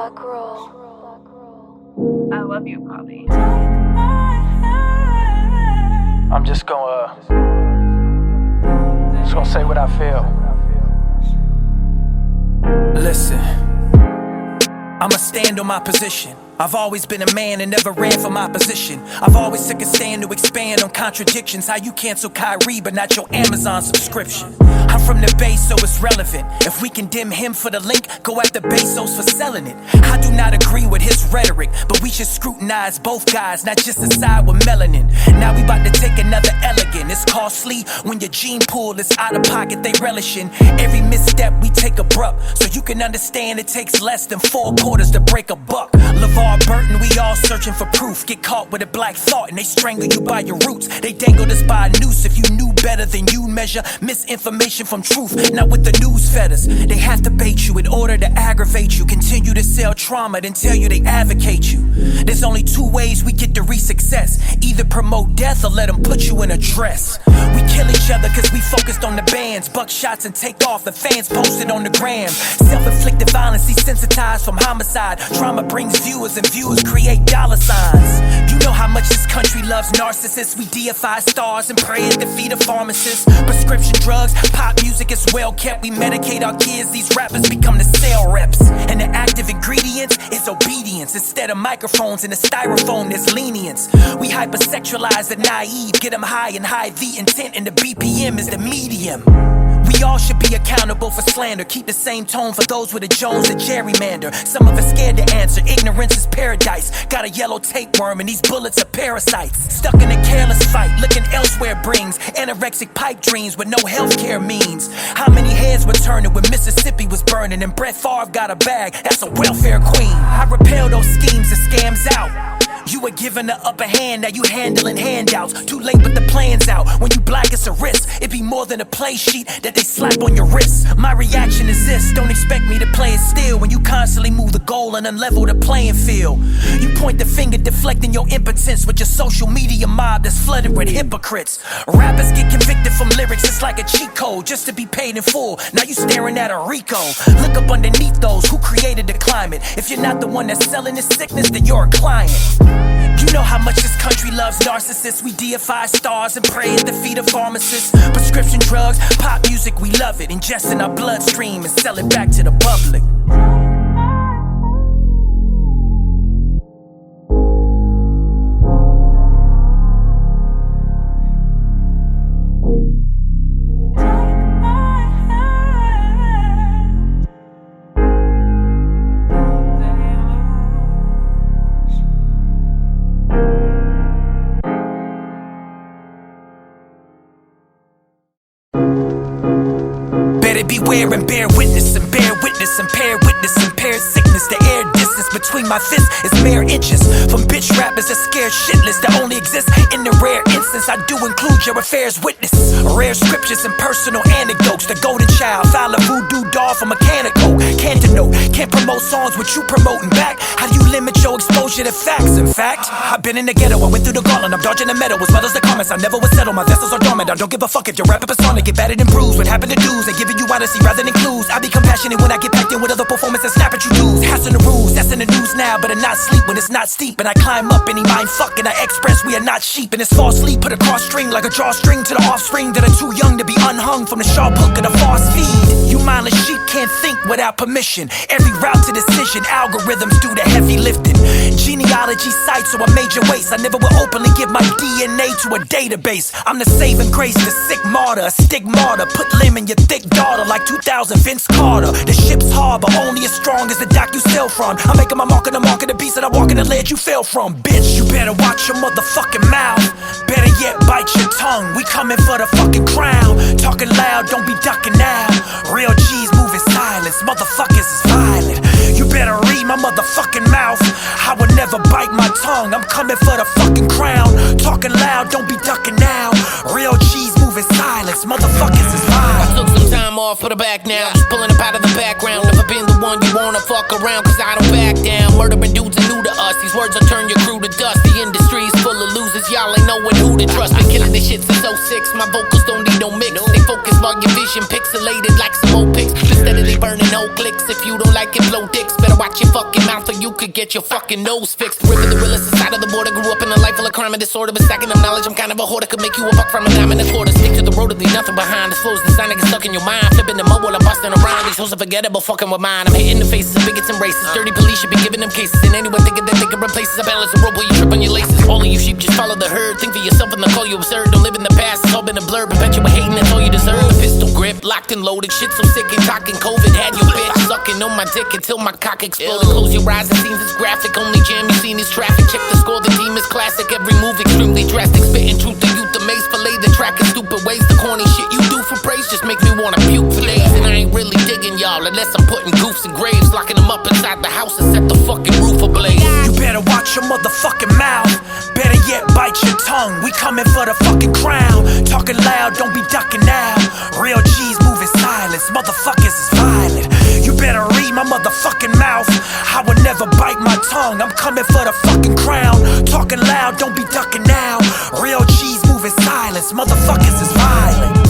Black Roll. I love you, Poppy. I'm just gonna say what I feel. Listen, I'ma stand on my position. I've always been a man and never ran for my position. I've always took a stand to expand on contradictions. How you cancel Kyrie but not your Amazon subscription. I'm from the base, so it's relevant. If we condemn him for the link, go after Bezos for selling it. I do not agree with his rhetoric, but we should scrutinize both guys, not just the side with melanin. Now we about to take another elegant. It's costly when your gene pool is out of pocket, they relishing. Every misstep we take abrupt, so you can understand it takes less than 4 quarters to break a buck. Burton, we all searching for proof. Get caught with a black thought and they strangle you by your roots. They dangled us by a noose. If you knew better than you measure misinformation from truth, not with the news fetters. They have to bait you in order to aggravate you. Continue to sell trauma, then tell you they advocate you. There's only 2 ways we get to reach success. Either promote death or let them put you in a dress. We kill each other cause we focused on the bands. Buck shots and take off, the fans posted on the gram. Self-inflicted violence, desensitized from homicide. Trauma brings viewers and viewers create dollar signs. You know how much this country loves narcissists. We deify stars and pray at the feet of pharmacists. Prescription drugs, pop music is well kept. We medicate our kids, these rappers become the sale reps. And the active ingredients is obedience. Instead of microphones in the styrofoam, there's lenience. We hypersexualize the naive, get them high and hide the intent, and the BPM is the medium. We all should be accountable for slander. Keep the same tone for those with a Jones and gerrymander. Some of us scared to answer. Ignorance is paradise. Got a yellow tapeworm and these bullets are parasites. Stuck in a careless fight, looking elsewhere brings anorexic pipe dreams with no healthcare means. How many heads were turning when Mississippi was burning and Brett Favre got a bag? That's a welfare queen. I repel those schemes and scams out. You were given the upper hand, now you handling handouts. Too late, but the plan's out. When you black, it's a risk. It be more than a play sheet that they slap on your wrist. My reaction is this: don't expect me to play it still when you constantly move the goal and unlevel the playing field. You point the finger, deflecting your impotence with your social media mob that's flooded with hypocrites. Rappers get convicted from lyrics, it's like a cheat code just to be paid in full. Now you staring at a Rico. Look up underneath those who created the climate. If you're not the one that's selling this sickness, then you're a client. You know how much this country loves narcissists. We deify stars and pray at the feet of pharmacists. Prescription drugs, pop music, we love it. Ingest in our bloodstream and sell it back to the public. Beware and bear witness and bear witness and pair witness and pair sickness. The air distance between my fists is mere inches. From bitch rappers that scared shitless that only exist in the rare instance. I do include your affairs witness. Rare scriptures and personal anecdotes. The golden child, file a voodoo doll for mechanical. Cantanote, can't promote songs with you promoting back. How do you limit your exposure to facts? In fact, I've been in the ghetto, I went through the gauntlet. I'm dodging the metal as well as the comments. I never would settle, my vessels are dormant. I don't give a fuck if your rapper persona get battered and bruised. What happened to dudes? They giving you honesty rather than clues. I be compassionate when I get packed in with other performances and snap at you dudes. Hats in the rules, that's in the news now, but I not sleep when it's not steep. And I climb up any mind fuck and I express we are not sheep. And it's false sleep, put a cross string like a drawstring to the offspring that are too young to be unhung from the sharp hook of the false feed. You mindless sheep can't think without permission. Every route to decision, algorithms do the heavy lifting. Genealogy sites or a major waste. I never will openly give my DNA to a database. I'm the saving grace, the sick martyr, a stigmata. Put limb in your thick daughter like 2000 Vince Carter. The ship's hard, but only as strong as the dock you sail from. I'm making my mark on the mark of the beast that I walk in the ledge you fell from. Bitch, you better watch your motherfucking mouth. Better yet, bite your tongue. We coming for the fucking crown. Talking loud, don't be ducking now. Real G's moving silence. Motherfuckers is violent. You better read my motherfucking mouth. I would never bite my tongue. I'm coming for the fucking crown. Talking loud, don't be ducking now. Real G's moving silence. Motherfuckers is violent. I took some time off for the back now. Just pulling up out of the background. Never been the one you wanna fuck around, cause I don't back down. Murdering dudes are new to us. These words will turn your crew to dust. The industry's full of losers. Y'all ain't knowing who to trust. Been killing this shit since 06. My vocals don't need no mix. They focus while your vision pixelated like some old pics. Just steadily burning whole clicks. If you don't like it, blow dicks. Better watch shut your fucking mouth or you could get your fucking nose fixed. River the realest side of the border. Grew up in a life full of crime and disorder, but stacking up knowledge. I'm kind of a hoarder, could make you a buck from a dime and a quarter. Stick to the road and leave nothing behind. This flow's designed to get stuck in your mind. Flipping the mud while I'm busting around. These hoes are forgettable, fucking with mine. I'm hitting the faces of bigots and racists. Dirty police should be giving them cases. And anyone thinking that they can replace us, I balance the rope while you trip on your laces. All of you sheep just follow the herd. Think for yourself and they'll call you absurd. Don't live in the past, it's all been a blur. Perpetuate hating, that's all you deserve. A pistol grip, locked and loaded. Shit so sick and cocking. COVID had your bitch sucking on my dick until my cock exploded. Close your eyes, it seems it's graphic. Only jam you seen is traffic. Check the score, the team is classic. Every move extremely drastic. Spitting truth to youth, the maze fillet. The track is stupid ways. The corny shit you do for praise just make me wanna puke for days. And I ain't really digging y'all unless I'm putting goofs in graves. Locking them up inside the house and set the fucking roof ablaze. You better watch your motherfucking mouth. Better yet, bite your tongue. We coming for the fucking crown. Talking loud, don't be ducking now. Real G's moving silence. Motherfuckers is violent. You better read my motherfucking mouth. I would never bite my tongue. I'm coming for the fucking crown. Talking loud, don't be ducking now. Real G's moving silence. Motherfuckers is violent.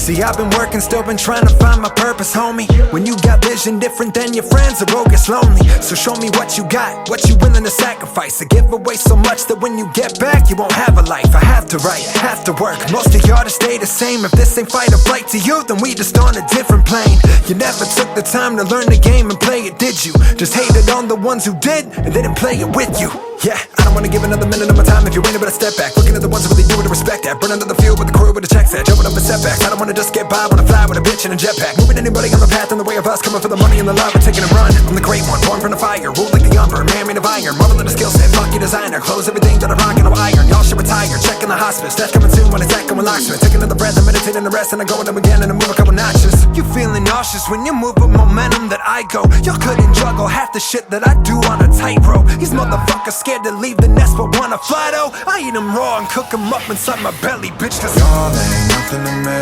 See, I've been working, still been trying to find my purpose, homie. When you got vision different than your friends, the road gets lonely. So show me what you got, what you willing to sacrifice. I give away so much that when you get back, you won't have a life. I have to write, have to work. Most of y'all to stay the same. If this ain't fight or flight to you, then we just on a different plane. You never took the time to learn the game and play it, did you? Just hated on the ones who did and didn't play it with you. Yeah, I don't wanna give another minute of my time if you ain't able to step back. Looking at the ones who really do it to respect that. Burn under the field with the crew with the checks at. Jumping up the setbacks. I don't wanna just get by, wanna fly with a bitch in a jetpack. Moving anybody on the path in the way of us. Coming for the money and the love and taking a run. I'm the great one, born from the fire. Ruled like the emperor, man made of iron. Marvel of the skill set, fuck your designer. Close everything that I rock and no iron. Y'all should retire, checking the hospice. Death coming soon when it's echoing Locksmith. Taking another breath and meditating the rest. And I'm going up again and I move a couple notches. You feeling nauseous when you move with momentum that I go. Y'all couldn't juggle half the shit that I do on a tightrope. These motherfuckers scared to leave the nest but wanna fly though. I eat them raw and cook them up inside my belly, bitch. Cause y'all ain't nothing to me.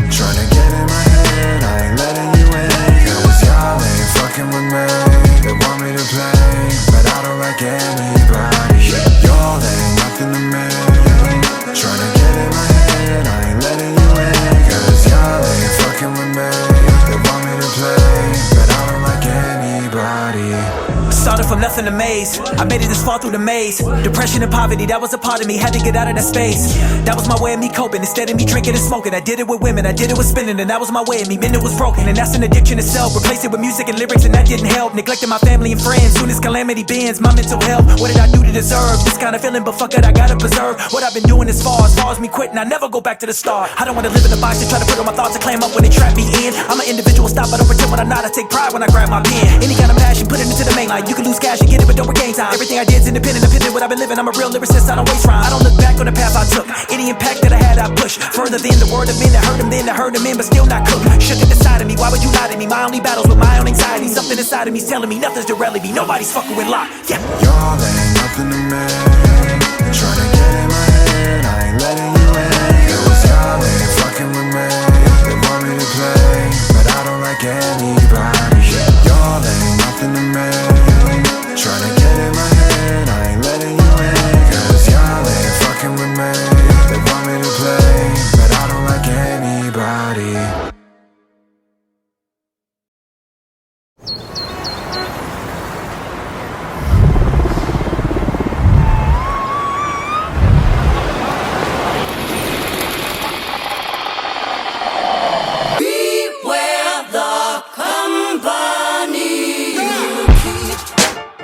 Tryna get in my head, I ain't letting you in. Cause y'all ain't fucking with me. They want me to play, but I don't like anybody. Y'all ain't nothing to me. Tryna get in my head, I ain't letting you in. Cause y'all ain't fucking with me. They want me to play, but I don't like anybody. Started from nothing to maze. I made it this far through the maze. Depression and poverty, that was a part of me. Had to get out of that space. That was my way of me coping. Instead of me drinking and smoking, I did it with women, I did it with spinning. And that was my way of me. Then it was broken, and that's an addiction itself. Replaced it with music and lyrics, and that didn't help. Neglecting my family and friends. Soon as calamity bends, my mental health. What did I do to deserve this kind of feeling? But fuck it, I gotta preserve what I've been doing as far as me quitting. I never go back to the start. I don't wanna live in a box and try to put all my thoughts and clam up when they trap me in. I'm an individual, stop, I don't pretend when I'm not. I take pride when I grab my pen. Any kind of passion, put it into the main line. You can lose cash and get it, but don't regain time. Everything I did is independent, what I've been living. I'm a real lyricist, I don't waste rhyme. I don't look back on the path I took. Any impact that I had, I push further than the word of men that hurt them, then that hurt them in, but still not cooked. Shook at the side of me, why would you lie to me? My only battles with my own anxiety. Something inside of me's telling me nothing's to rally me. Nobody's fucking with Lock. Yeah. Y'all ain't nothing to me. Tryna get in my head, I ain't letting you in. Cause y'all ain't fucking with me. They want me to play, but I don't like anybody. Y'all ain't nothing to me. Tryna get in my head, I ain't letting you in. Cause y'all ain't fucking with me. They want me to play, but I don't like anybody.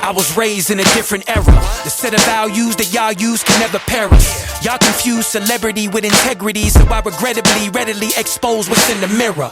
I was raised in a different era. The set of values that y'all use can never perish. Y'all confuse celebrity with integrity, so I regrettably readily expose what's in the mirror.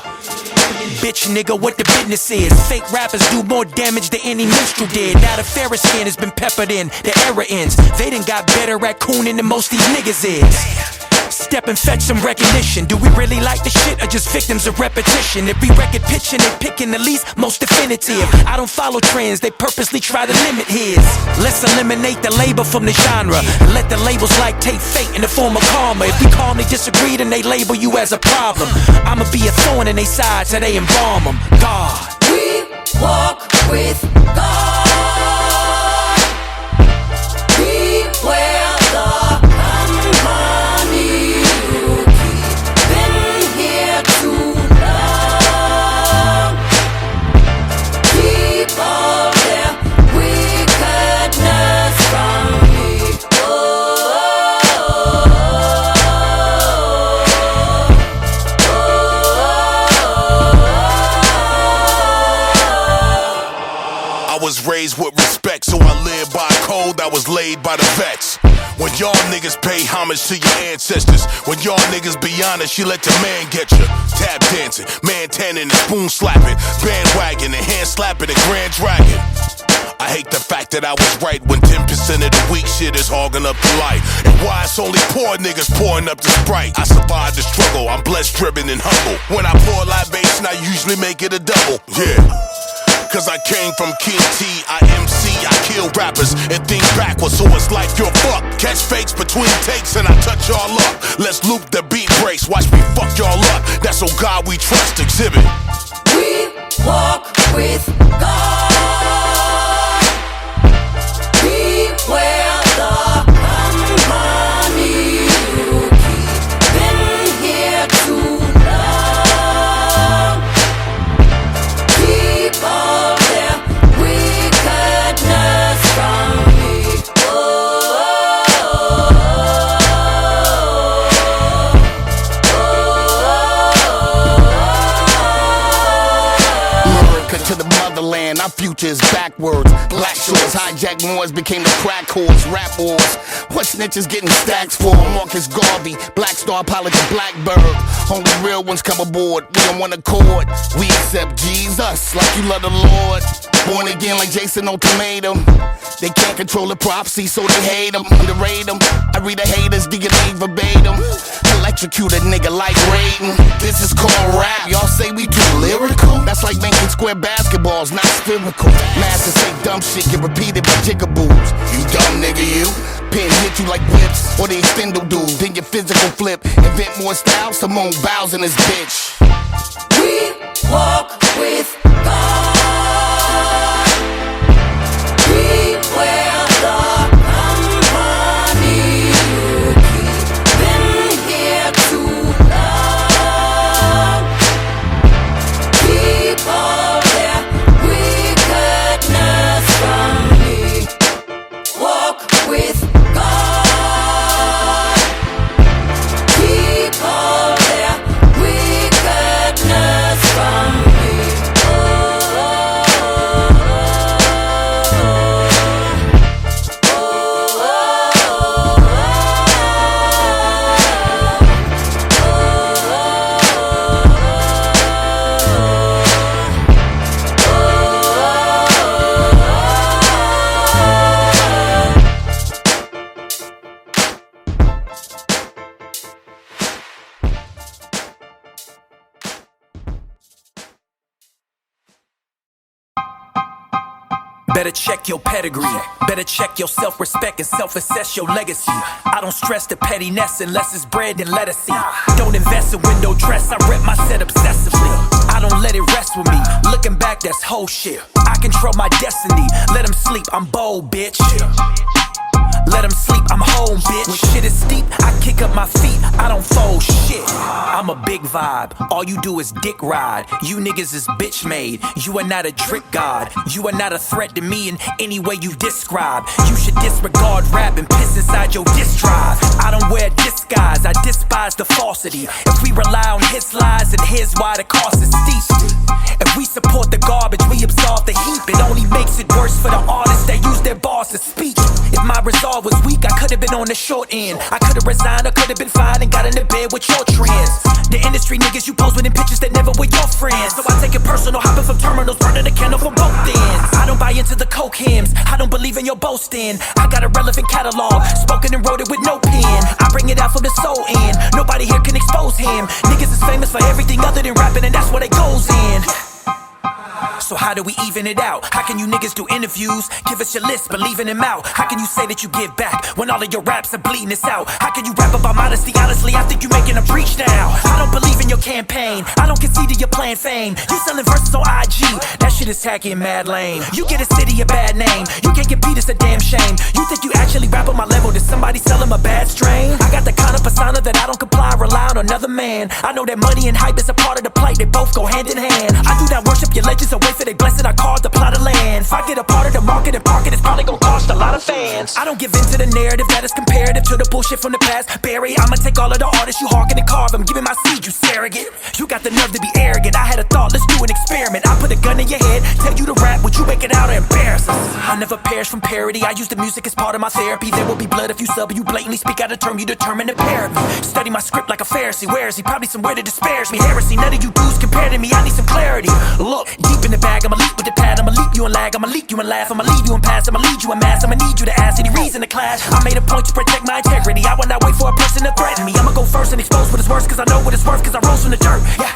Bitch nigga, what the business is. Fake rappers do more damage than any minstrel did. Now the fairest skin has been peppered in, the era ends. They done got better at cooning than most these niggas is. Step and fetch some recognition. Do we really like the shit or just victims of repetition? If we record pitching, they picking the least, most definitive. I don't follow trends, they purposely try to limit his. Let's eliminate the label from the genre and let the labels like take fate in the form of karma. If we calmly disagree, then they label you as a problem. I'ma be a thorn in their side till they embalm them. God. We walk with God. We wear the company you keep. Been here too long. Keep all their wickedness from me. I was raised with respect, so I live by a code that was laid by the vets. When y'all niggas pay homage to your ancestors, when y'all niggas be honest, you let the man get you. Tap dancing, man tanning and spoon slapping, bandwagon and hand slapping and grand dragon. I hate the fact that I was right when 10% of the weak shit is hogging up the light. And why it's only poor niggas pouring up the Sprite. I survived the struggle, I'm blessed, driven, and humble. When I pour libation, I usually make it a double. Yeah. Cause I came from King T, I MC, I kill rappers and think backwards, so it's like you're fucked. Catch fakes between takes and I touch y'all up. Let's loop the beat breaks, watch me fuck y'all up. That's on God we trust, exhibit. We walk with God. We wear the company you keep. Been here too long. Keep all their wickedness from me. America to the motherland, our future is backwards. Black shores, hijack Moors became the crack whores. Rap wars, what snitches getting stacks for? Marcus Garvey, Black Star pilot to Blackbird. Only real ones come aboard, we on one accord. We accept Jesus like you love the Lord. Born again like Jason Ultimatum. They can't control the prophecy, so they hate them, underrate them. I read the haters, DNA verbatim. Electrocute a nigga like Raiden. This is called rap. Y'all say we too lyrical? That's like making square basketballs, not spherical. Masters say dumb shit, get repeated by jigaboos. You dumb nigga, you. Pin hit you like whips, or the extendo dude. Then your physical flip. Invent more styles, Simone Biles in this bitch. We walk with God. We wear the company you keep. Been here too long. Keep all their wickedness from me. Walk with God. Keep all their wickedness from me. Better check your pedigree. Better check your self-respect and self-assess your legacy. I don't stress the pettiness unless it's bread and lettuce. Don't invest in window dress, I rep my set obsessively. I don't let it rest with me. Looking back, that's whole shit. I control my destiny. Let them sleep, I'm bold, bitch. Let them sleep, I'm home, bitch. When shit is steep, I kick up my feet, I don't fold shit. I'm a big vibe, all you do is dick ride. You niggas is bitch made, you are not a trick god. You are not a threat to me in any way you describe. You should disregard rap and piss inside your diss drive. I don't wear disguise, I despise the falsity. If we rely on his lies, then here's why the cost is steep. If we support the garbage, we absolve the heap. It only makes it worse for the artists that use their bars to speak. If my resolve was weak, I could've been on the short end. I could've resigned, I could've been fine and got into bed with your trends. The industry niggas you pose with in pictures that never were your friends. So I take it personal, hopping from terminals, burning a candle from both ends. I don't buy into the coke hymns, I don't believe in your boasting. I got a relevant catalog, spoken and wrote it with no pen. I bring it out from the soul end, nobody here can expose him. Niggas is famous for everything other than rapping, and that's what it goes in. So how do we even it out? How can you niggas do interviews? Give us your list, but leaving them out. How can you say that you give back when all of your raps are bleeding us out? How can you rap about modesty? Honestly, I think you're making a breach now. I don't believe in your campaign, I don't concede to your plan fame. You selling verses on IG, that shit is tacky and mad lame. You get a city a bad name, you can't compete, it's a damn shame. You think you actually rap on my level, did somebody sell him a bad strain? I got the kind of persona that I don't comply, rely on another man. I know that money and hype is a part of the plight, they both go hand in hand. I do not worship your legends or wait for they blessed, I carved the plot of land. If I get a part of the market and park it, it's probably gonna cost a lot of fans. I don't give in to the narrative that is comparative to the bullshit from the past. Barry, I'ma take all of the artists you hawking and carve them, giving my seed, you surrogate. You got the nerve to be arrogant, I had a thought, let's do an experiment. I put a gun in your head, tell you to rap, would you make it out or embarrass us? I never perish from parody, I use the music as part of my therapy. There will be blood if you sub, you blatantly speak out a term, you determine to parrot me. Study my script like a Pharisee, where is he? Probably somewhere to disparage me. Heresy, none of you dudes compare to me, I need some clarity. Look, deep in the bag, I'ma leap with the pad, I'ma leap you and lag, I'ma leak you and laugh, I'ma leave you and pass, I'ma lead you and mass, I'ma need you to ask any reason to clash. I made a point to protect my integrity, I will not wait for a person to threaten me. I'ma go first and expose what is worth, cause I know what it's worth, cause I rose from the dirt, yeah.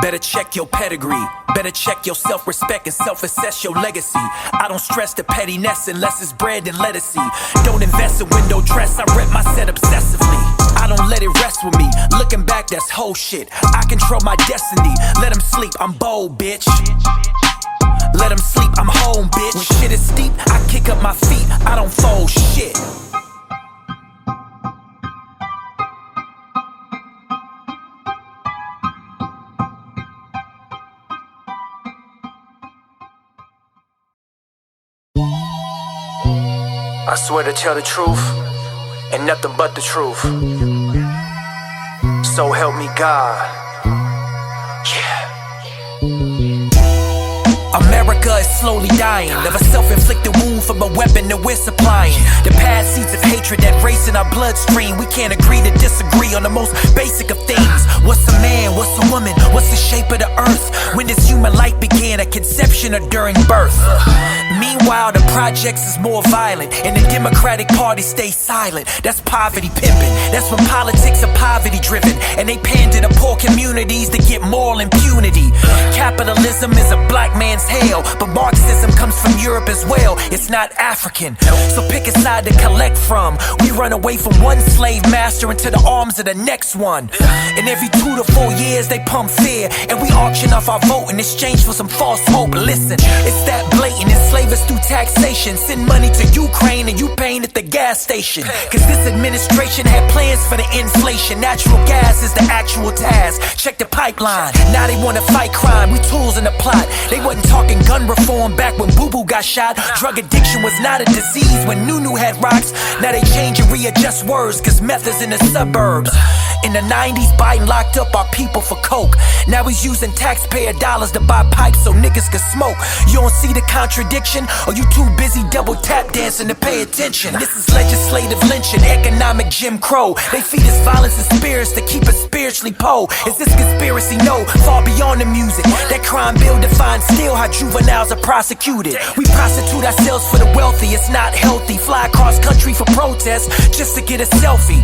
Better check your pedigree, better check your self-respect and self-assess your legacy. I don't stress the pettiness unless it's bread and lettucey. Don't invest in window dress, I rep my set obsessively. I don't let it rest with me, looking back that's whole shit. I control my destiny, let them sleep, I'm bold, bitch. Let them sleep, I'm home, bitch. When shit is steep, I kick up my feet, I don't fold shit. I swear to tell the truth, and nothing but the truth. So help me God. Yeah. America is slowly dying of a self-inflicted wound from a weapon that we're supplying. The past seeds of hatred that race in our bloodstream. We can't agree to disagree on the most basic of things. What's a man? What's a woman? What's the shape of the earth? When does human life begin? At conception or during birth? Meanwhile, the projects is more violent and the Democratic Party stays silent. That's poverty pimping. That's when politics are poverty driven and they pander to poor communities to get moral impunity. Capitalism is a black man's hell, but Marxism comes from Europe as well. It's not African, so pick a side to collect from. We run away from one slave master into the arms of the next one. And every 2 to 4 years they pump fear and we auction off our vote in exchange for some false hope. Listen, it's that blatant. Enslave us through taxation, send money to Ukraine and you paying at the gas station. Cause this administration had plans for the inflation. Natural gas is the actual task. Check the pipeline, now they wanna fight crime. We tools in the plot. They wasn't talking gun reform back when Boo Boo got shot. Drug addiction was not a disease when Nunu had rocks. Now they change and readjust words cause meth is in the suburbs. In the 90s, Biden locked up our people for coke. Now he's using taxpayer dollars to buy pipes so niggas can smoke. You don't see the contradiction, or you too busy double tap dancing to pay attention? This is legislative lynching, economic Jim Crow. They feed us violence and spirits to keep us spiritually po. Is this conspiracy? No, far beyond the music. That crime bill defines still how juveniles are prosecuted. We prostitute ourselves for the wealthy, it's not healthy. Fly across country for protests just to get a selfie.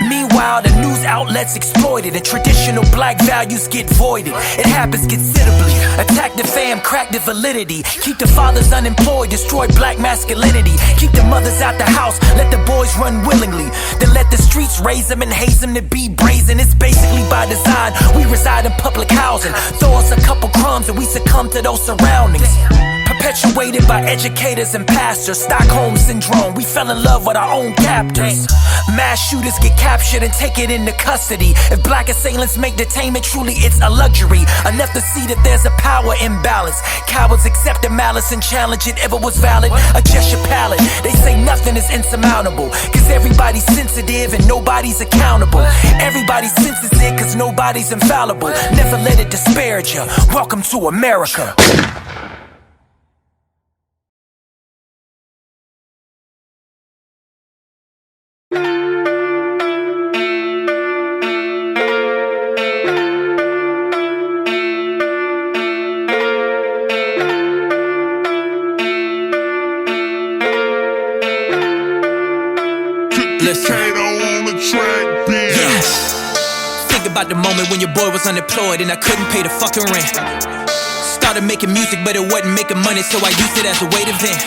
Meanwhile, the news outlets exploited and traditional black values get voided. It happens considerably. Attack the fam, crack the validity. Keep the fathers unemployed, destroy black masculinity. Keep the mothers out the house, let the boys run willingly. Then let the streets raise them and haze them to be brazen. It's basically by design. We reside in public housing. Throw us a couple crumbs and we succumb to those surroundings. Perpetuated by educators and pastors. Stockholm Syndrome, we fell in love with our own captors. Mass shooters get captured and taken into custody. If black assailants make detainment, truly it's a luxury. Enough to see that there's a power imbalance. Cowards accept the malice and challenge it ever was valid. Adjust your palate, they say nothing is insurmountable. Cause everybody's sensitive and nobody's accountable. Everybody senses it cause nobody's infallible. Never let it disparage you. Welcome to America. Kato on the track, bitch. Yeah. Think about the moment when your boy was unemployed and I couldn't pay the fucking rent. Started making music, but it wasn't making money, so I used it as a way to vent.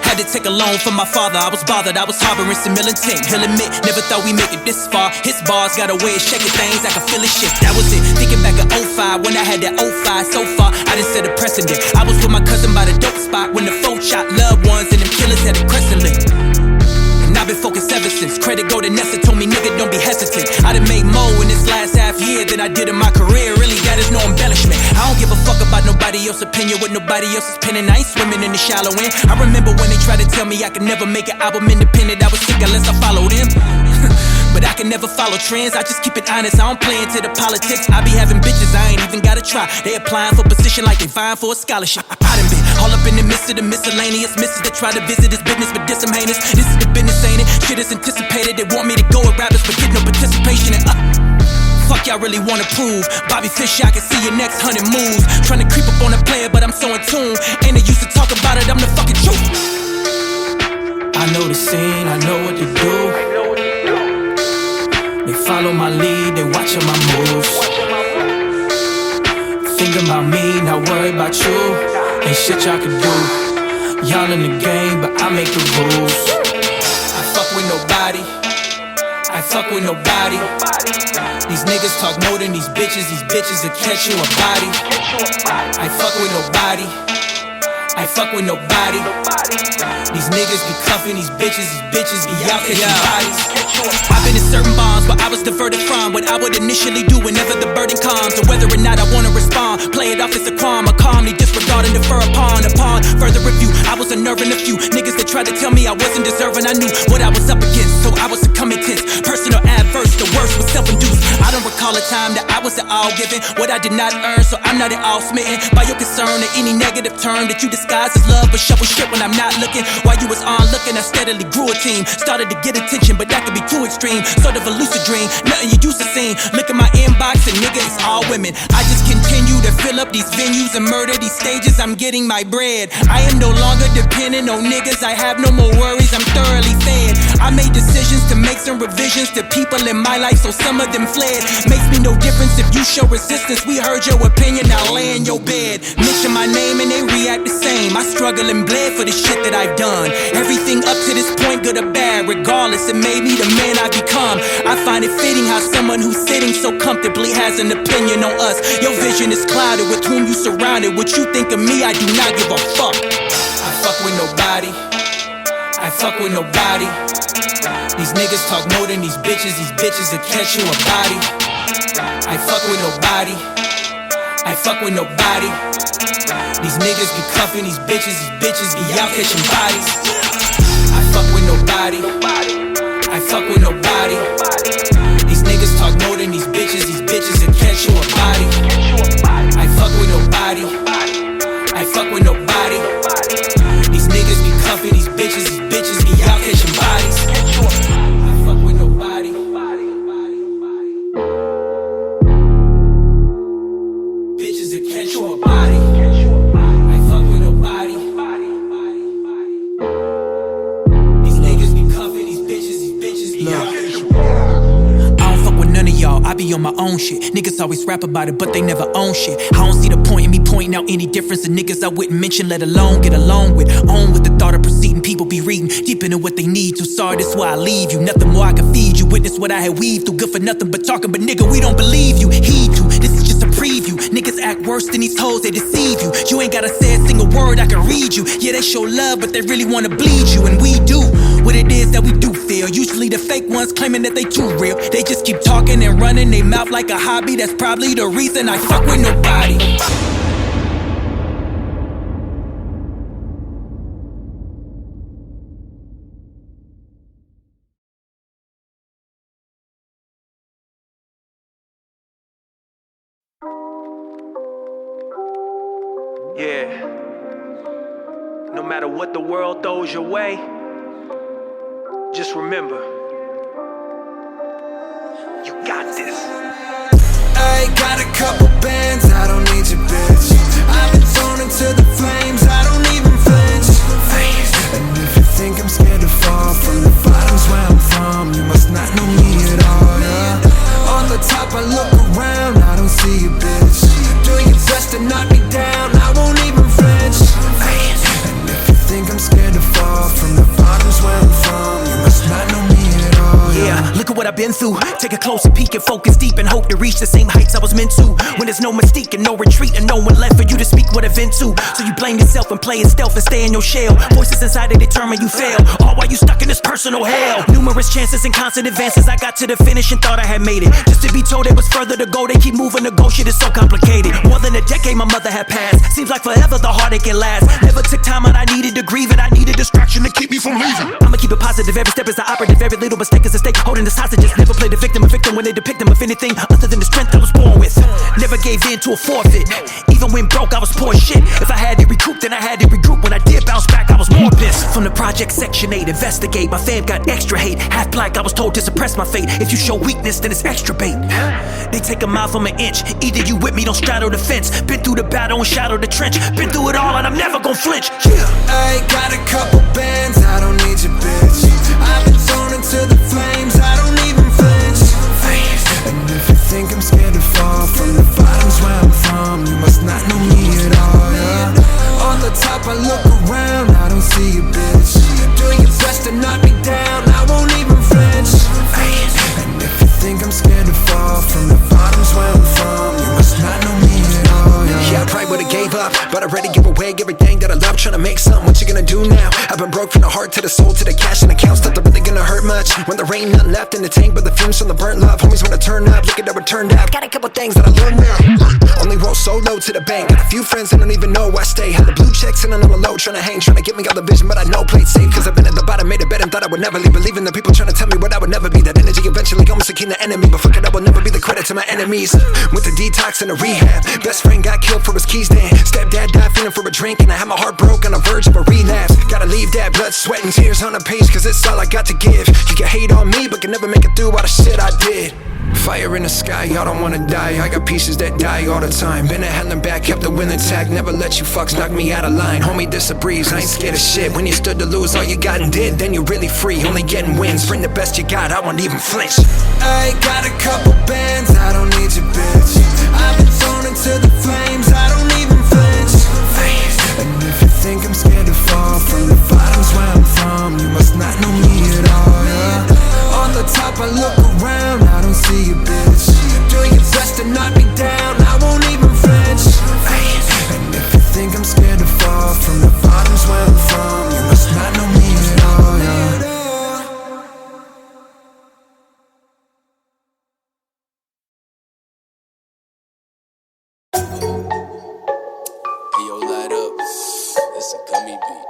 Had to take a loan from my father, I was bothered, I was harboring some ill intent. He'll admit, never thought we make it this far. His bars got a way of shaking things, I can feel his shit. That was it, thinking back at 05, when I had that 05. So far, I done set a precedent. I was with my cousin by the dope spot, when the folk shot loved ones and them killers had a crescent lick. And I've been focused ever since. Credit go to Nessa, told me nigga don't be hesitant. I done made more in this last half year than I did in my career. Really, that is no embellishment. I don't give a fuck about nobody else's opinion, what nobody else is penning. I ain't swimming in the shallow end. I remember when they tried to tell me I could never make an album independent. I was sick unless I followed them. But I can never follow trends, I just keep it honest. I don't play into the politics. I be having bitches, I ain't even gotta try. They applying for position like they vying for a scholarship. I done been all up in the midst of the miscellaneous misses that try to visit this business, but this some heinous. This is the business, ain't it? Shit is anticipated. They want me to go with rappers, but get no participation in fuck y'all really wanna prove. Bobby Fischer, I can see your next 100 moves. Trying to creep up on a player, but I'm so in tune. Ain't they used to talk about it, I'm the fucking truth. I know the scene, I know what to do. They follow my lead, they watching my moves. Think about me, not worry about you. Ain't shit y'all can do. Y'all in the game, but I make the rules. I fuck with nobody, I fuck with nobody. These niggas talk more than these bitches will catch you a body. I fuck with nobody, I fuck with nobody. These niggas be cuffing these bitches be out catching bodies. I've been in certain bonds, but I was diverted from what I would initially do whenever the burden comes. Or whether or not I wanna respond, play it off as a crime, or calmly disregard and defer upon further review. I was unnerving a few niggas that tried to tell me I wasn't deserving. I knew what I was up against, so I was succumbing tense. Personal adverse, the worst was self-induced. I don't recall a time that I was at all given what I did not earn, so I'm not at all smitten by your concern or any negative term that you disguise as love, but shovel shit when I'm not looking. While you was on looking, I steadily grew a team. Started to get attention, but that could be too extreme. Sort of a lucid dream, nothing you used to see. Look at my inbox and nigga, it's all women. I just continue to fill up these venues and murder these stages. I'm getting my bread. I am no longer dependent on niggas. I have no more worries, I'm thoroughly fed. I made decisions to make some revisions to people in my life, so some of them fled. Makes me no difference if you show resistance. We heard your opinion, now lay in your bed. Mention my name and they react the same. I struggle and bled for the shit that I've done. Everything up to this point, good or bad, regardless, it made me the man I become. I find it fitting how someone who's sitting so comfortably has an opinion on us. Your vision is clouded with whom you surrounded. What you think of me, I do not give a fuck. I fuck with nobody, I fuck with nobody. These niggas talk more than these bitches will catch you a body. I fuck with nobody, I fuck with nobody. These niggas be cuffing these bitches be out catching bodies. I fuck with nobody, I fuck with nobody. These niggas talk more than these bitches will catch you a body. I fuck with nobody, I fuck with nobody. These niggas be cuffing these bitches be out catching bodies. I fuck with nobody. Bitches that catch you a body. I fuck with nobody. These niggas be cuffing these bitches be out catching bodies. I don't fuck with none of y'all, I be on my own shit. Niggas always rap about it, but they never own shit. I don't see the point in me pointing out any difference in niggas I wouldn't mention, let alone get along with. On with the thought of proceeding, people be reading deep into what they need to. Sorry, that's why I leave you. Nothing more I can feed you. Witness what I had weaved through. Good for nothing but talking, but nigga, we don't believe you. Heed you, this is just a preview. Niggas act worse than these hoes, they deceive you. You ain't gotta say a single word, I can read you. Yeah, they show love, but they really wanna bleed you. And we do what it is that we do feel. Usually the fake ones claiming that they too real. They just keep talking and running they mouth like a hobby. That's probably the reason I fuck with nobody. Yeah. No matter what the world throws your way, just remember, you got this. I got a couple bands, I don't need your bitch. I've been thrown into the flames, I don't even flinch. And if you think I'm scared to fall from the bottom's where I'm from, what I've been through. Take a closer peek and focus deep and hope to reach the same heights I was meant to. When there's no mystique and no retreat and no one left for you to speak what event to. So you blame yourself and play it stealth and stay in your shell. Voices inside that determine you fail, all while you stuck in this personal hell. Numerous chances and constant advances, I got to the finish and thought I had made it. Just to be told there was further to go, they keep moving to go, shit is so complicated. More than a decade my mother had passed, seems like forever the heartache can last. Never took time and I needed to grieve it, I needed distraction to keep me from leaving. I'ma keep it positive, every step is the operative, every little mistake is a stake, holding the hostages. Never play the victim, a victim when they depict them of anything other than the strength I was born with. Never gave in to a forfeit, even when broke I was poor shit. If I had to recoup then I had to regroup, when I did bounce back I was more pissed. From the project section 8, investigate, my fam got extra hate. Half black I was told to suppress my fate, if you show weakness then it's extra bait. They take a mile from an inch, either you with me don't straddle the fence. Been through the battle and shadow the trench, been through it all and I'm never gonna flinch. I got a couple bands, I don't need your bitch. I've been thrown into the flames, I don't even flinch. And if you think I'm scared to fall from the bottoms where I'm from, you must not know me at all, yeah. On the top I look around, I don't see you, bitch. Do your best to knock me down, I won't even flinch. And if you think I'm scared to fall from the bottoms where I'm from, you must not know me at all, yeah. Yeah, I probably would've gave up, but I already give away everything that I love, trying to make something. What you gonna do now? I've been broke from the heart to the soul to the cash and accounts. Not really gonna hurt much when there ain't nothing left in the tank but the fumes from the burnt love. Homies wanna turn up, look at how it turned out. Got a couple things that I learned now. Only roll solo to the bank. Got a few friends that don't even know I stay. Had the blue checks and on the low, trying to hang, trying to get me all the vision, but I know played safe. Cause I've been at the bottom, made a bet and thought I would never leave. Believing the people trying to tell me what I would never be. That energy eventually almost became the enemy, but fuck it, I will never be the credit to my enemies. Went to detox and a rehab. Best friend got killed for his keys then. Stepdad died feeling for a drink and I had my heart broke on the verge of a relapse. Gotta leave that blood, sweat and tears on a page cause it's all I got to give. You can hate on me but can never make it through all the shit I did. Fire in the sky, y'all don't wanna die. I got pieces that die all the time. Been a hell and back, kept the wind intact. Never let you fucks knock me out of line. Homie, this a breeze, I ain't scared of shit. When you stood to lose all you got and did, then you're really free. Only getting wins, bring the best you got, I won't even flinch. I got a couple bands, I don't need your bitch. I've been thrown into the flames, I don't even flinch. And if you think I'm scared to fall from the bottoms where I'm from, you must not know me at all, yeah. On the top I look around, I don't see you, bitch. Do your best to knock me down, I won't even flinch. And if you think I'm scared to fall from the bottoms where I'm from, you must not know me at all, yeah. Hey yo, light up. It's a gummy beat.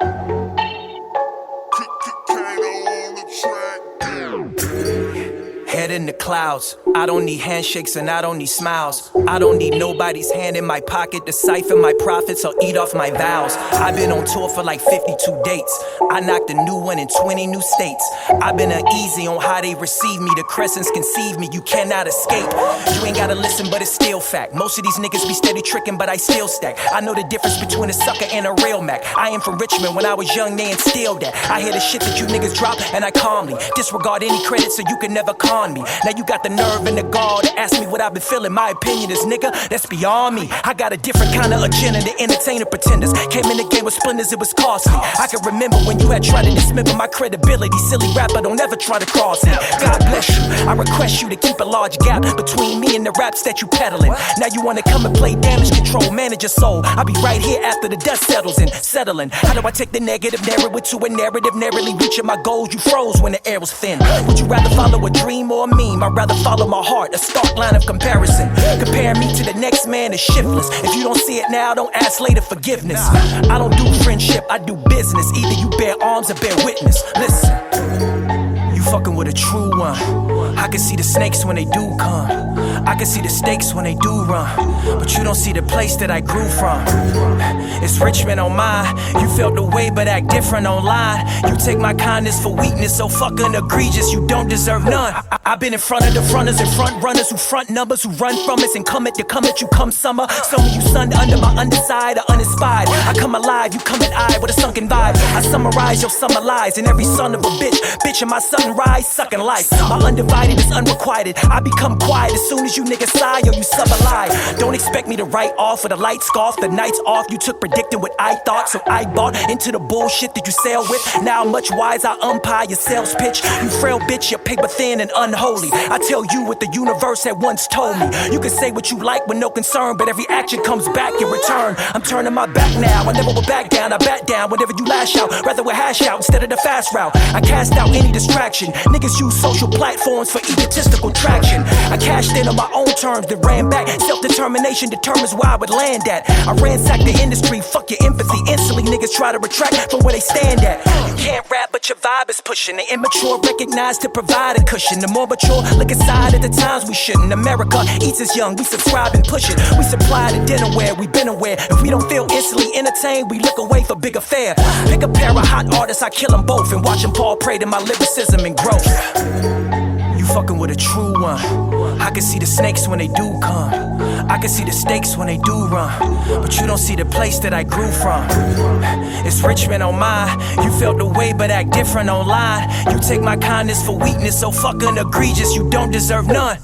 Head in the clouds, I don't need handshakes and I don't need smiles. I don't need nobody's hand in my pocket to siphon my profits or eat off my vows. I've been on tour for like 52 dates. I knocked a new one in 20 new states. I've been uneasy on how they receive me. The crescents conceive me, you cannot escape. You ain't gotta listen, but it's still fact. Most of these niggas be steady tricking, but I still stack. I know the difference between a sucker and a real Mac. I am from Richmond, when I was young they instilled that. I hear the shit that you niggas drop and I calmly disregard any credit so you can never con me. Now you got the nerve and the gall to ask me what I've been feeling. My opinion is, nigga, that's beyond me. I got a different kind of agenda to entertain the pretenders. Came in the game with splendors, it was costly. I can remember when you had tried to dismember my credibility. Silly rapper, don't ever try to cross me. God bless you, I request you to keep a large gap between me and the raps that you peddling. Now you wanna come and play damage control, manage your soul. I'll be right here after the dust settles and settling. How do I take the negative narrative to a narrative, narrowly reaching my goals? You froze when the air was thin. Would you rather follow a dream or a meme? I'd rather follow my heart, a stark line of comparison. Compare me to the next man is shiftless. If you don't see it now, don't ask later forgiveness. I don't do friendship, I do business. Either you bear arms or bear witness. Listen, you fucking with a true one. I can see the snakes when they do come. I can see the stakes when they do run. But you don't see the place that I grew from. It's Richmond on mine. You felt the way but act different online. You take my kindness for weakness, so fucking egregious, you don't deserve none. I've been in front of the fronters and front runners who front numbers, who run from us and come at you come summer. Some of you sunned under my underside are uninspired. I come alive, you come at eye with a sunken vibe. I summarize your summer lies and every son of a bitch in my sunrise. rise, sucking life. My undivided is unrequited. I become quiet as soon as you niggas sigh or you sub a lie. Don't expect me to write off with a light scarf. The night's off, you took predicting what I thought, so I bought into the bullshit that you sell with. Now much wise, I umpire your sales pitch. You frail bitch, you're paper thin and unholy. I tell you what the universe had once told me. You can say what you like with no concern, but every action comes back in return. I'm turning my back now, I never will back down. I bat down whenever you lash out, rather we'll hash out instead of the fast route. I cast out any distraction. Niggas use social platforms for egotistical traction. I cashed in on my own terms, then ran back. Self-determination determines where I would land at. I ransack the industry, fuck your empathy. Instantly niggas try to retract from where they stand at. You can't rap but your vibe is pushing. The immature recognize to provide a cushion. The more mature look aside at the times we shouldn't. America eats us young, we subscribe and push it. We supply the dinnerware, we been aware. If we don't feel instantly entertained, we look away for bigger fare. Pick a pair of hot artists, I kill them both and watch them fall prey to my lyricism and growth. You fucking with a true one. I can see the snakes when they do come. I can see the stakes when they do run. But you don't see the place that I grew from. It's Richmond on mine. You felt the way but act different online. You take my kindness for weakness, so fucking egregious. You don't deserve none.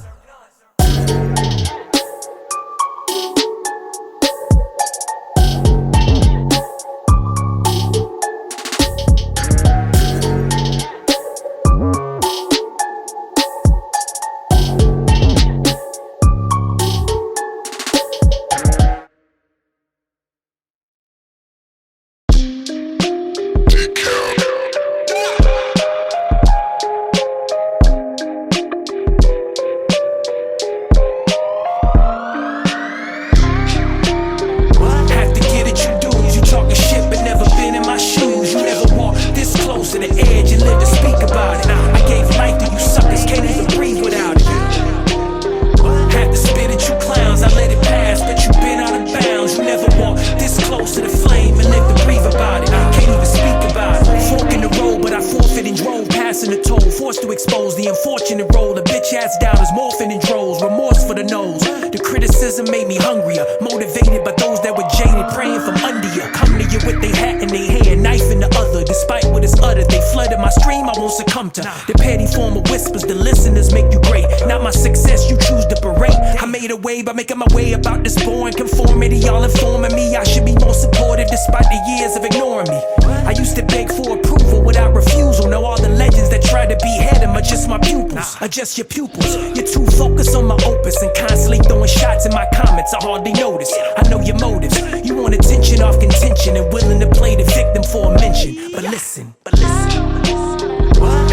By making my way about this boring conformity, y'all informing me I should be more supportive despite the years of ignoring me. I used to beg for approval without refusal. Now all the legends that try to behead him are just my pupils, are just your pupils. You're too focused on my opus and constantly throwing shots in my comments. I hardly notice. I know your motives. You want attention off contention and willing to play the victim for a mention. But listen.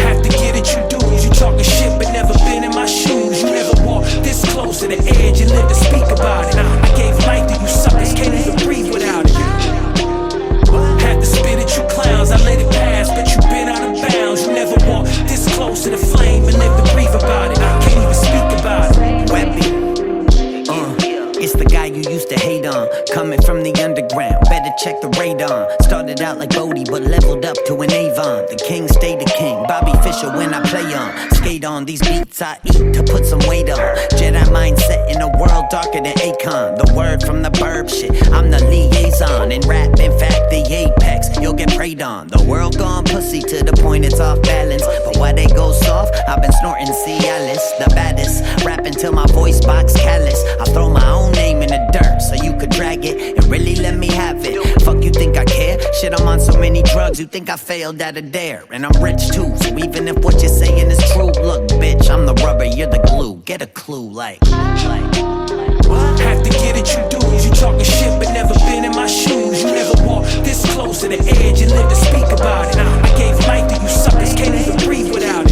Have to get at you dudes. You talking shit but never been in my shoes. You never walked this close to the edge and lived to speak about it. I gave life to you suckers, can't even breathe without it. Had to spit at you clowns, I let it pass, but you been out of bounds. You never walked this close to the flame and lived to breathe about it. I can't even speak about it. Weapon. It's the guy you used to hate on, coming from the underground, better check the radar. Started out like Bodie, but leveled up to an Avon. The king stayed the king, Bobby Fischer when I play on. Skate on these beats I eat to put some weight on. Jedi mindset in a world darker than Akon. The word from the burb shit, I'm the liaison. In rap, in fact, the apex, you'll get preyed on. The world gone pussy to the point it's off balance. But why they go soft, I've been snorting Cialis. The baddest, rapping till my voice box callous. I throw my own name in the dirt so you could drag it and really let me have it. Fuck, you think I care? Shit, I'm on so many drugs, you think I failed at a dare. And I'm rich too, so even if what you're saying is true, look bitch, I'm the rubber, you're the glue. Get a clue, like have to get at you dudes. You talking shit but never been in my shoes. You never walked this close to the edge and lived to speak about it. I gave life to you suckers, can't even breathe without it.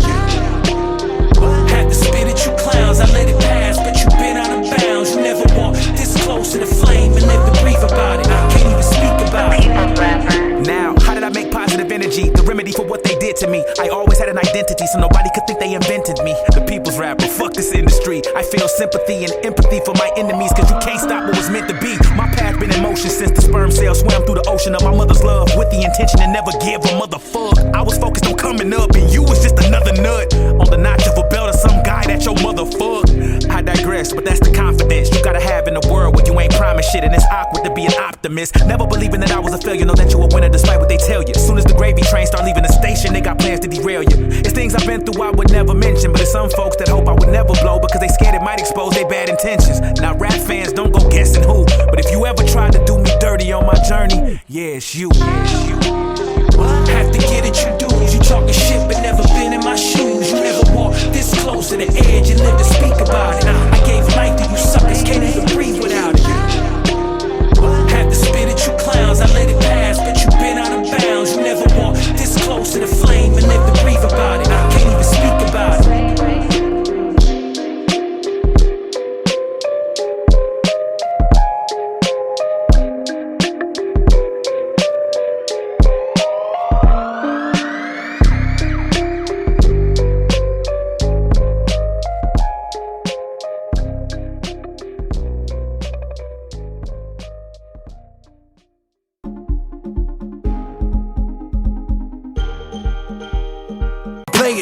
Had to spit at you clowns, I let it pass, but you been out of bounds. You never walked this close to the flame and lived to breathe about it. I can't even speak about it. Now, how did I make positive energy the remedy for what they did to me? I always had an identity, so nobody could think they invented me. The people's rapper, fuck this industry. I feel sympathy and empathy for my enemies, cause you can't stop what was meant to be. My path been in motion since the sperm cell swam through the ocean of my mother's love, with the intention to never give a motherfuck. I was focused on coming up, and you was just another nut on the notch of a belt of some guy that your motherfuck. I digress, but that's the confidence you gotta have in a world where you ain't promised shit, and it's awkward to be an optimist. Never believing that I was a failure, know that you a winner despite what they tell you. As soon as the gravy train start leaving the station, they got plans to derail you. It's things I've been through I would never mention, but there's some folks that hope I would never blow because they scared it might expose their bad intentions. Now rap fans don't go guessing who, but if you ever tried to do me dirty on my journey, yeah, it's you. Have to get it, you dudes. You talking shit but never been in my shoes. You never walked this close to the edge and lived to speak about it. I gave life to you suckers, can't even breathe without it. Had to spit at you clowns, I let it pass, but you been out of bounds. You never walked this close to the flame and lived to breathe about it. I can't even speak about it.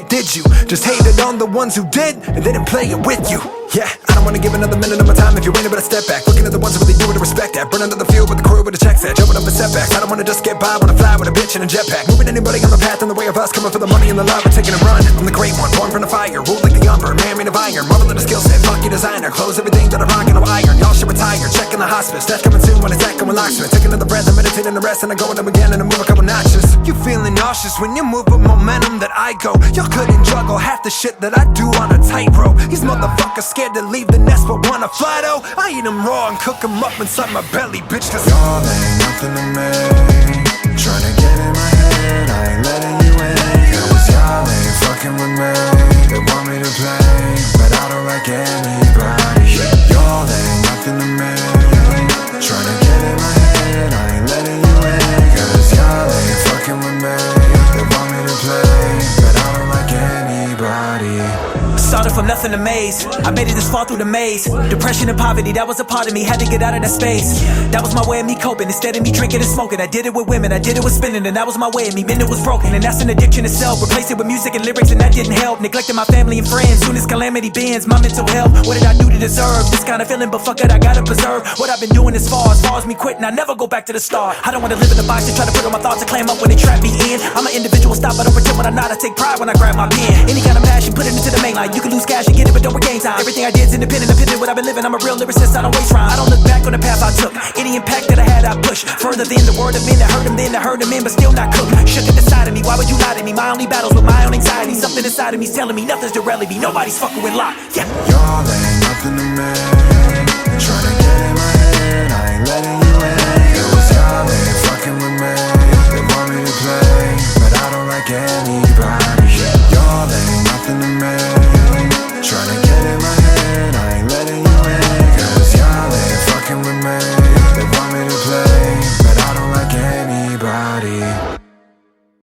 Did you just hated on the ones who did and didn't play it with you? Yeah, I don't wanna give another minute of my time if you ain't able to step back. Looking at the ones who really do it to respect that. Burn under the field with the crew with the checks at. Jumping up the setbacks. I don't wanna just get by, wanna fly with a bitch in a jetpack. Moving anybody on the path in the way of us, coming for the money and the love, we're taking a run. I'm the great one, born from the fire, ruled like the umber, man made of iron. Marvel of the skill set, fuck your designer. Close everything that I rock and I iron. Y'all should retire, checking the hospice. That's coming soon when it's that going Locksmith. Taking another breath, I'm meditating the rest, and I'm going up again and I move a couple notches. You feeling nauseous when you move with momentum that I go. Y'all couldn't juggle half the shit that I do on a tightrope. These motherfuckers scared to leave the nest but wanna fly though. I eat them raw and cook them up inside my belly, bitch, cause y'all ain't nothing to me. Tryna get in my head, I ain't letting you in. Cause y'all ain't fucking with me. They want me to play, but I don't like anybody. Y'all ain't nothing to me. Tryna get in my head, I ain't letting you in. Cause y'all ain't fucking with me. They want me to play, but I don't like anybody. Started from nothing to maze. I made it this far through the maze. Depression and poverty, that was a part of me. Had to get out of that space. That was my way of me coping. Instead of me drinking and smoking, I did it with women, I did it with spinning, and that was my way of me. Then it was broken, and that's an addiction itself. Replace it with music and lyrics, and that didn't help. Neglecting my family and friends. Soon as calamity bends, my mental health. What did I do to deserve this kind of feeling? But fuck it, I gotta preserve what I've been doing as far as me quitting. I never go back to the start. I don't wanna live in a box and try to put all my thoughts and clam up when they trap me in. I'm an individual, stop, I don't pretend when I'm not. I take pride when I grab my pen. Any kind of passion, put it into the main line. You can lose cash and get it, but don't regain time. Everything I did is independent, what I've been living. I'm a real lyricist, I don't waste rhyme. I don't look back on the path I took. Any impact that I had, I push further than the word of men that heard them, then that heard them in, but still not cooked. Shook at the side of me, why would you lie to me? My only battles with my own anxiety. Something inside of me's telling me nothing's derailing me. Nobody's fucking with Lock. Yeah. Y'all ain't nothing to me.